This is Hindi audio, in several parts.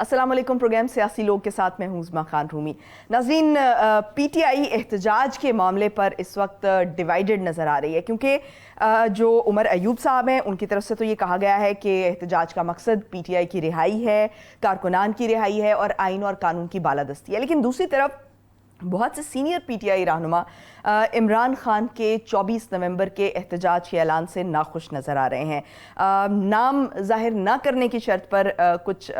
अस्सलाम वालेकुम। प्रोग्राम सियासी लोग के साथ मैं हूं उज़मा खान रूमी। नाज़रीन, पीटीआई एहतजाज के मामले पर इस वक्त डिवाइडेड नज़र आ रही है, क्योंकि जो उमर अयूब साहब हैं उनकी तरफ से तो ये कहा गया है कि एहतजाज का मकसद पीटीआई की रिहाई है, कारकुनान की रिहाई है और आइन और कानून की बालादस्ती है। लेकिन दूसरी तरफ बहुत से सीनियर पीटीआई रहनुमा इमरान खान के 24 नवंबर के एहतजाज के ऐलान से नाखुश नज़र आ रहे हैं। नाम जाहिर ना करने की शर्त पर कुछ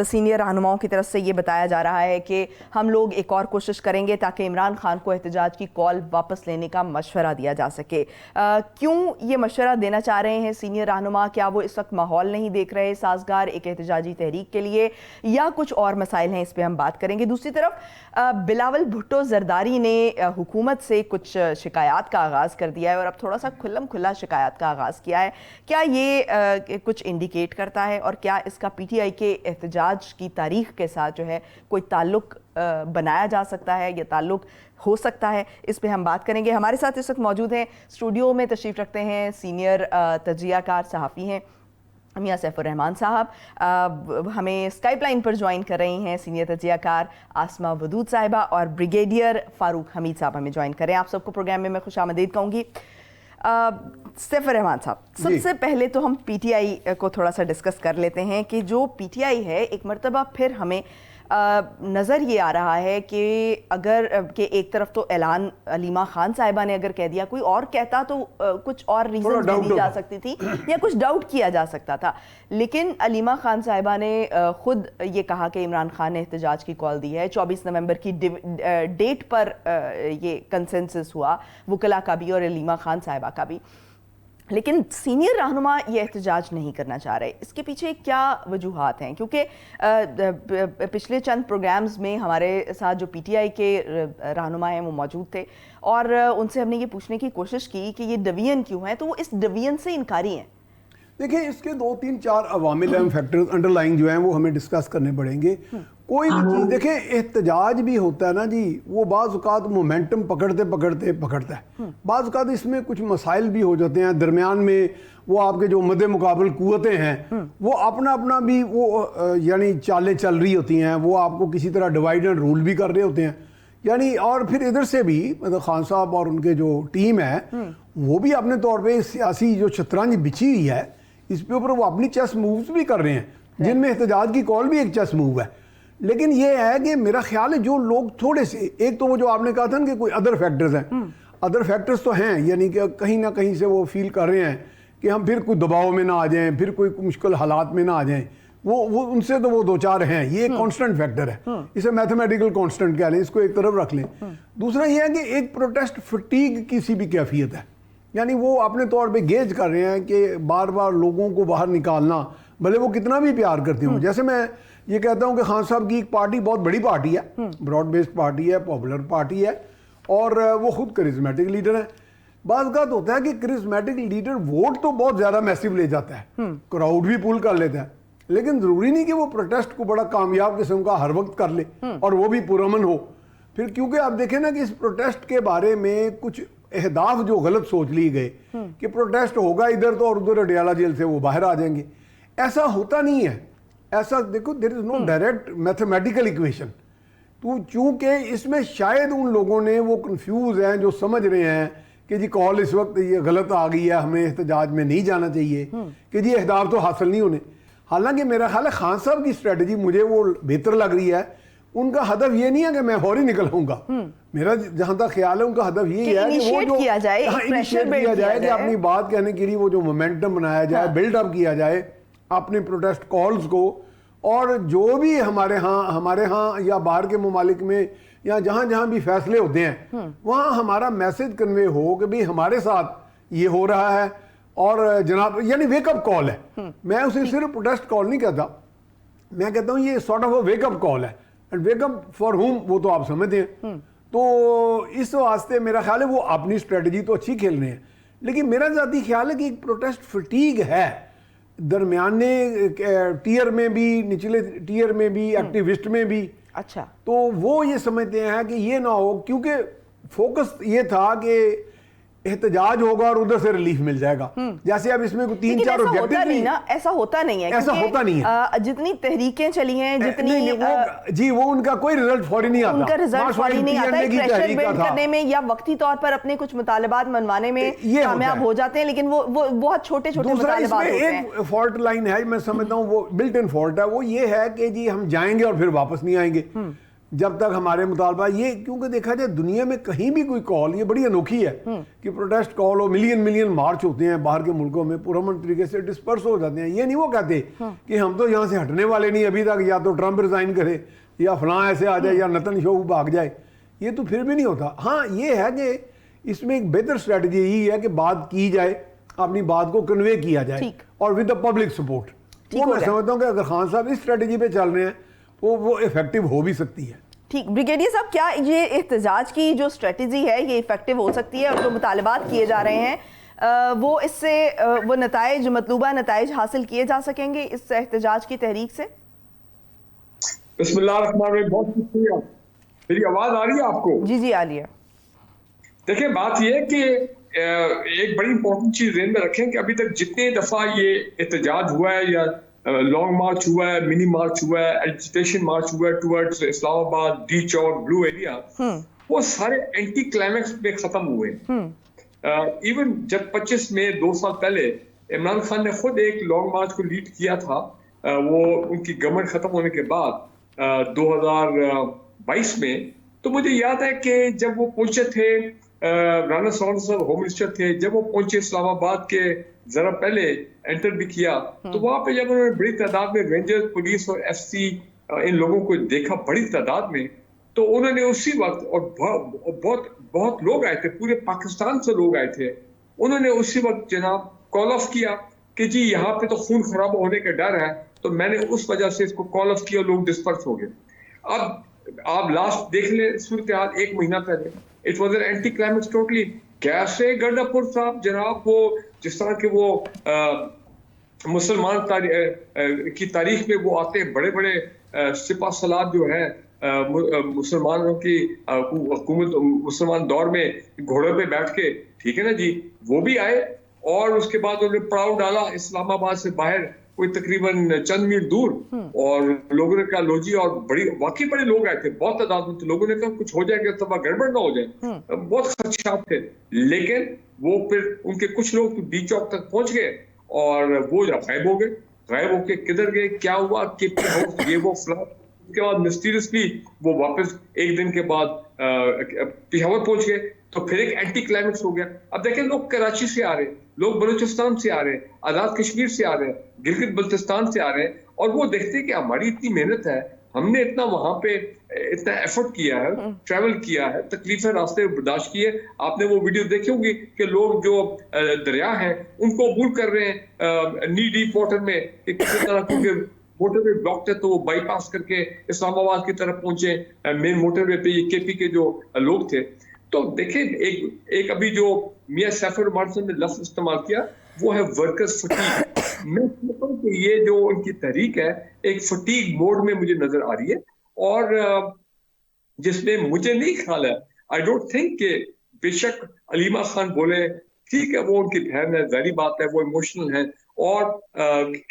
सीनियर रहनुमाओं की तरफ से ये बताया जा रहा है कि हम लोग एक और कोशिश करेंगे ताकि इमरान खान को एहतजाज की कॉल वापस लेने का मशवरा दिया जा सके। क्यों ये मशवरा देना चाह रहे हैं सीनियर रहनुमा? क्या वो इस वक्त माहौल नहीं देख रहे साजगार एक एहतजाजी तहरीक के लिए, या कुछ और मसाइल हैं? इस पर हम बात करेंगे। दूसरी तरफ बिलावल भुट्टो जरदारी ने हुकूमत से कुछ शिकायत का आगाज़ कर दिया है और अब थोड़ा सा खुल्लम खुल्ला शिकायत का आगाज़ किया है। क्या ये कुछ इंडिकेट करता है और क्या इसका पीटीआई के एहतजाज की तारीख के साथ जो है कोई ताल्लुक बनाया जा सकता है या ताल्लुक हो सकता है? इस पे हम बात करेंगे। हमारे साथ इस वक्त मौजूद हैं, स्टूडियो में तशरीफ़ रखते हैं सीनियर तजियाकार सहाफ़ी हैं मियां सैफुर रहमान साहब। हमें स्काइप लाइन पर ज्वाइन कर रही हैं सीनियर तजियाकार आसमा वदूद साहिबा, और ब्रिगेडियर फ़ारूक हमीद साहब हमें ज्वाइन करें। आप सबको प्रोग्राम में मैं खुशामदीद कहूँगी। सैफुर रहमान साहब, सबसे पहले तो हम पीटीआई को थोड़ा सा डिस्कस कर लेते हैं कि जो पीटीआई है, एक मरतबा फिर हमें नज़र ये आ रहा है कि अगर कि एक तरफ तो ऐलान अलीमा खान साहिबा ने अगर कह दिया, कोई और कहता तो कुछ और रीज़न दी जा सकती थी या कुछ डाउट किया जा सकता था, लेकिन अलीमा खान साहिबा ने खुद ये कहा कि इमरान खान ने एहतजाज की कॉल दी है। 24 नवंबर की डेट पर ये कंसेंसस हुआ वकला का भी और अलीमा खान साहिबा का भी, लेकिन सीनियर रहनुमा ये एहतजाज नहीं करना चाह रहे। इसके पीछे क्या वजूहात हैं? क्योंकि पिछले चंद प्रोग्राम्स में हमारे साथ जो पीटीआई के रहनुमा हैं वो मौजूद थे और उनसे हमने ये पूछने की कोशिश की कि ये डिवीजन क्यों है, तो वो इस डिवीजन से इनकारी हैं। देखिए, इसके 2-3-4 अवामिल एंड फैक्टर्स अंडरलाइंग जो हैं वो हमें डिस्कस करने पड़ेंगे। कोई भी चीज़ देखें, एहतजाज भी होता है ना जी, वो बाज़ औक़ात मोमेंटम पकड़ता है। बाज़ औक़ात इसमें कुछ मसाइल भी हो जाते हैं दरमियान में। वो आपके जो मद्दे मुकाबल कुव्वतें हैं वो अपना अपना भी वो यानी चालें चल रही होती हैं, वो आपको किसी तरह डिवाइड एंड रूल भी कर रहे होते हैं यानी। और फिर इधर से भी मतलब खान साहब और उनके जो टीम है वो भी अपने तौर पर सियासी जो शतरंज बिछी हुई है इस पे ऊपर वो अपनी चेस मूव्स भी कर रहे हैं, जिनमें एहतजाज की कॉल भी एक चेस मूव है। लेकिन ये है कि मेरा ख्याल है जो लोग थोड़े से, एक तो वो जो आपने कहा था ना कि कोई अदर फैक्टर्स हैं, अदर फैक्टर्स तो हैं, यानी कि कहीं ना कहीं से वो फील कर रहे हैं कि हम फिर कोई दबाव में ना आ जाएं, फिर कोई मुश्किल हालात में ना आ जाएं। वो उनसे तो वो 2-4 हैं। ये एक कॉन्स्टेंट फैक्टर है, इसे मैथमेटिकल कॉन्स्टेंट कह लें, इसको एक तरफ रख लें। दूसरा ये है कि एक प्रोटेस्ट फटीग की सी भी कैफियत है, यानी वो अपने तौर पे गेज कर रहे हैं कि बार बार लोगों को बाहर निकालना, भले वो कितना भी प्यार करते हों। जैसे मैं ये कहता हूं कि खान साहब की एक पार्टी बहुत बड़ी पार्टी है, ब्रॉड बेस्ड पार्टी है, पॉपुलर पार्टी है, और वो खुद करिज्मेटिक लीडर है। बात होता है कि करिज्मेटिक लीडर वोट तो बहुत ज़्यादा मैसिव ले जाता है, क्राउड भी पुल कर लेता है, लेकिन ज़रूरी नहीं कि वो प्रोटेस्ट को बड़ा कामयाब किस्म का हर वक्त कर ले और वो भी पुरअमन हो। फिर क्योंकि आप देखें ना कि इस प्रोटेस्ट के बारे में कुछ अहदाफ जो गलत सोच लिए गए कि प्रोटेस्ट होगा इधर तो और उधर अडियाला जेल से वो बाहर आ जाएंगे, ऐसा होता नहीं है। ऐसा देखो, there is no direct mathematical equation. तो चूंकि इसमें शायद उन लोगों ने वो कंफ्यूज हैं जो समझ रहे हैं कि जी कॉल इस वक्त ये गलत आ गई है, हमें एहतजाज में नहीं जाना चाहिए, कि जी अहदाफ तो हासिल नहीं होने। हालांकि मेरा ख्याल है खान साहब की स्ट्रेटजी मुझे वो बेहतर लग रही है। उनका हदफ ये नहीं है कि मैं और ही निकल आऊंगा, मेरा जहां तक ख्याल है उनका हदफ ये है कि वो जो किया जाए, इनिशिएट किया जाए कि अपनी बात कहने के लिए वो जो मोमेंटम बनाया जाए, बिल्डअप किया जाए अपने प्रोटेस्ट कॉल्स को, और जो भी हमारे यहाँ या बाहर के ममालिक में या जहां जहां भी फैसले होते हैं वहां हमारा मैसेज कन्वे हो कि भाई हमारे साथ ये हो रहा है और जनाब, यानी वेकअप कॉल है। मैं उसे सिर्फ प्रोटेस्ट कॉल नहीं कहता, मैं कहता हूँ ये sort of a wake up call है, एंड वेकअप फॉर हुम वो तो आप समझते हैं। तो इस वास्ते मेरा ख्याल है वो अपनी स्ट्रेटजी तो अच्छी खेल रहे हैं, लेकिन मेरा ज़ाती ख्याल है कि एक प्रोटेस्ट फटीग है दरमियाने टियर में भी, निचले टियर में भी, एक्टिविस्ट में भी। अच्छा, तो वो ये समझते हैं कि ये ना हो, क्योंकि फोकस ये था कि एहतजाज होगा और उधर से रिलीफ मिल जाएगा। जैसे अब इसमें 3-4 ऑब्जेक्टिव नहीं ना, ऐसा होता नहीं है, ऐसा होता नहीं है। जितनी तहरीकें चली हैं, जितनी वो उनका कोई रिजल्ट फौरी नहीं आता, उनका रिजल्ट फौरी नहीं आता, प्रेशर बिल्ड करने में या वक्ती तौर पर अपने कुछ मुतालबात मनवाने में कामयाब हो जाते हैं, लेकिन वो बहुत छोटे छोटे मुतालबात होते हैं। एक फॉल्ट लाइन है, मैं समझता हूँ वो बिल्ट इन फॉल्ट है, वो ये है कि जी हम जाएंगे और फिर वापस नहीं आएंगे जब तक हमारे मुतालबा ये, क्योंकि देखा जाए दुनिया में कहीं भी कोई कॉल, ये बड़ी अनोखी है कि प्रोटेस्ट कॉल हो, मिलियन मार्च होते हैं बाहर के मुल्कों में, पुरअमन तरीके से डिस्पर्स हो जाते हैं। ये नहीं वो कहते कि हम तो यहाँ से हटने वाले नहीं अभी तक, या तो ट्रंप रिजाइन करे या फलां ऐसे आ जाए या नेतन्याहू भाग जाए, ये तो फिर भी नहीं होता। हाँ ये है कि इसमें एक बेहतर स्ट्रेटजी यही है कि बात की जाए, अपनी बात को कन्वे किया जाए और विद द पब्लिक सपोर्ट। वो मैं समझता हूँ कि अगर खान साहब इस स्ट्रेटजी पे चल रहे हैं वो इफेक्टिव हो भी सकती है। ठीक, ब्रिगेडियर साहब, क्या ये एहतजाज की जो स्ट्रेटजी है ये इफेक्टिव हो सकती है और जो मुतालबात किए जा रहे हैं वो इससे वो नताइज, मतलूबा नताइज हासिल किए जा सकेंगे इस एहतजाज की तहरीक से? बिस्मिल्लाहिर्रहमानिर्रहीम, बहुत शुक्रिया। मेरी आवाज आ रही है आपको? जी जी आ रही है। देखिए बात ये है कि एक बड़ी इंपॉर्टेंट चीज ध्यान में रखें कि अभी तक जितने दफा ये एहतजाज हुआ है या लॉन्ग मार्च हुआ है, मिनी मार्च हुआ है, एजिटेशन मार्च हुआ है टुवर्ड्स इस्लामाबाद, डी चौक, ब्लू एरिया, वो सारे एंटी क्लाइमैक्स में खत्म हुए। इवन जब 25 मई 2 साल पहले इमरान खान ने खुद एक लॉन्ग मार्च को लीड किया था, वो उनकी गवर्नमेंट खत्म होने के बाद 2022 में, तो मुझे याद है कि जब वो पहुंचे थे, राना सौद साहब होम मिनिस्टर थे, जब वो पहुंचे इस्लामाबाद के जरा पहले एंटर भी किया, तो वहां पे जब उन्होंने बड़ी तादाद में रेंजर, पुलिस और एससी इन लोगों को देखा बड़ी तादाद में, तो उन्होंने उसी वक्त, और बहुत लोग आए थे, पूरे पाकिस्तान से लोग आए थे, उन्होंने उसी वक्त जनाब कॉल ऑफ किया कि जी यहाँ पे तो खून खराब होने का डर है, तो मैंने उस वजह से इसको कॉल ऑफ किया, लोग डिस्पर्स हो गए। अब आप लास्ट देख ले सूरत हाल 1 महीना पहले, it was an anti climax totally. कैसे गंडापुर साहब जनाब, वो जिस तरह के वो मुसलमान की तारीख में वो आते हैं, बड़े बड़े सिपा सलार जो है मुसलमानों की हुकूमत, मुसलमान दौर में घोड़े पे बैठ के, ठीक है ना जी, वो भी आए और उसके बाद उन्होंने पड़ाव डाला इस्लामाबाद से बाहर कोई तकरीबन चंद मील दूर, और लोगों ने कहा लो जी, और वाकई बड़े लोग आए थे बहुत तादाद में, तो लोगों ने कहा कुछ हो जाएगा, तब गड़बड़ ना हो जाए, बहुत खदशात थे। लेकिन वो फिर उनके कुछ लोग डी चौक तक पहुंच गए और वो गायब हो गए। गायब होके किधर गए, क्या हुआ, ये वो फ्लैट, उसके बाद मिस्टीरियसली वो वापस एक दिन के बाद पिशावर पहुंच गए। तो फिर एक एंटी क्लाइमेक्स हो गया। अब देखें, लोग कराची से आ रहे हैं, लोग बलूचिस्तान से आ रहे हैं, आजाद कश्मीर से आ रहे हैं, गिलगित बल्तिस्तान से आ रहे हैं, और वो देखते हैं कि हमारी इतनी मेहनत है, हमने इतना वहां पे इतना एफर्ट किया है, ट्रैवल किया है, तकलीफें रास्ते में बर्दाश्त की है। आपने वो वीडियो देखी होगी कि लोग जो दरिया है उनको अबूर कर रहे हैं नी डीप वाटर में, कि किसी तरह क्योंकि मोटरवे ब्लॉक थे तो वो बाईपास करके इस्लामाबाद की तरफ पहुंचे, मेन मोटरवे पे ये केपी के जो लोग थे। तो देखिए, एक अभी जो मियां सैफुर मार्सन ने लफ्ज इस्तेमाल किया, वो है वर्कर्स फटीग। मैं कहता हूं कि ये जो उनकी तहरीक है एक फटीग मोड में मुझे नजर आ रही है, और जिसमें मुझे नहीं ख्याल है, आई डोंट थिंक कि बेशक अलीमा खान बोले, ठीक है वो उनकी बहन है, जारी बात है, वो इमोशनल है, और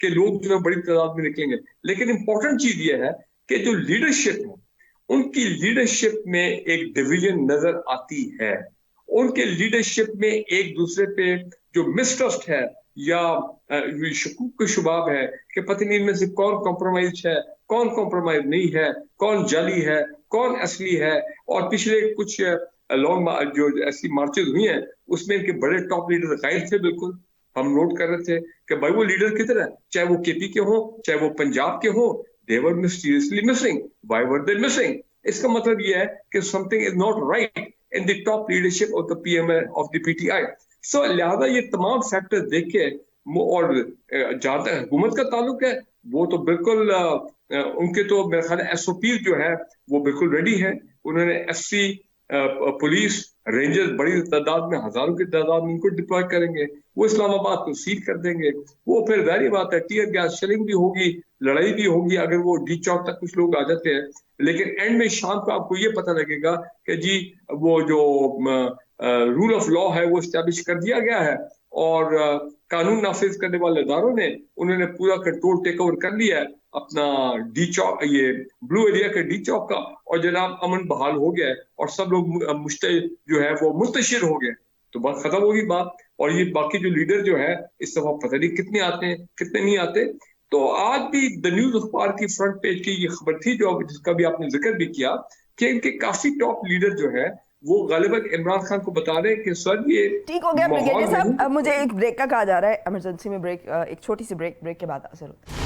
के लोग जो है बड़ी तादाद में निकलेंगे, लेकिन इंपॉर्टेंट चीज ये है कि जो लीडरशिप है उनकी लीडरशिप में एक डिवीजन नजर आती है। उनके लीडरशिप में एक दूसरे पे जो मिसट्रस्ट है या शकूक के शुबाब है कि पता नहीं इनमें से कौन कॉम्प्रोमाइज है, कौन कॉम्प्रोमाइज नहीं है, कौन जाली है, कौन असली है। और पिछले कुछ लॉन्ग जो ऐसी मार्चेज हुई हैं उसमें इनके बड़े टॉप लीडर गायब थे। बिल्कुल हम नोट कर रहे थे कि भाई वो लीडर किधर है, चाहे वो केपी के हो, चाहे वो पंजाब के हो, they were mysteriously missing. Why were they missing? इसका मतलब ये है कि something is not right in the top leadership of the PM of the PTI. So लिहाजा ये तमाम फैक्टर देख के, और जहाँ तक हुकूमत का ताल्लुक है वो तो बिल्कुल उनके तो मेरे ख्याल SOP जो है वो बिल्कुल रेडी है। उन्होंने FC पुलिस रेंजर्स बड़ी तादाद में, हजारों की तादाद में उनको डिप्लॉय करेंगे, वो इस्लामाबाद को सील कर देंगे। वो फिर जाहिर बात है टीयर गैस शेलिंग भी होगी, लड़ाई भी होगी अगर वो डी चौक तक कुछ लोग आ जाते हैं। लेकिन एंड में शाम को आपको ये पता लगेगा कि जी वो जो रूल ऑफ लॉ है वो इस्टेब्लिश कर दिया गया है, और कानून नाफिज करने वाले इदारों ने उन्होंने पूरा कंट्रोल टेक ओवर कर लिया है अपना डी चौक, ये ब्लू एरिया के डी चौक का, और जनाब अमन बहाल हो गया है और सब लोग जो है वो मुंतशिर हो गए। तो बात खत्म होगी बात। और ये बाकी जो लीडर जो है इस दफा पता नहीं कितने आते हैं कितने नहीं आते। तो आज भी द न्यूज अखबार की फ्रंट पेज की ये खबर थी जो जिसका भी आपने जिक्र भी किया कि इनके काफी टॉप लीडर जो है वो गालिबन इमरान खान को बता रहे हैं कि सर ये ठीक हो गया ब्रिगेडियर साहब, अब मुझे एक ब्रेक का कहा जा रहा है, इमरजेंसी में ब्रेक, एक छोटी सी ब्रेक के बाद जरूर।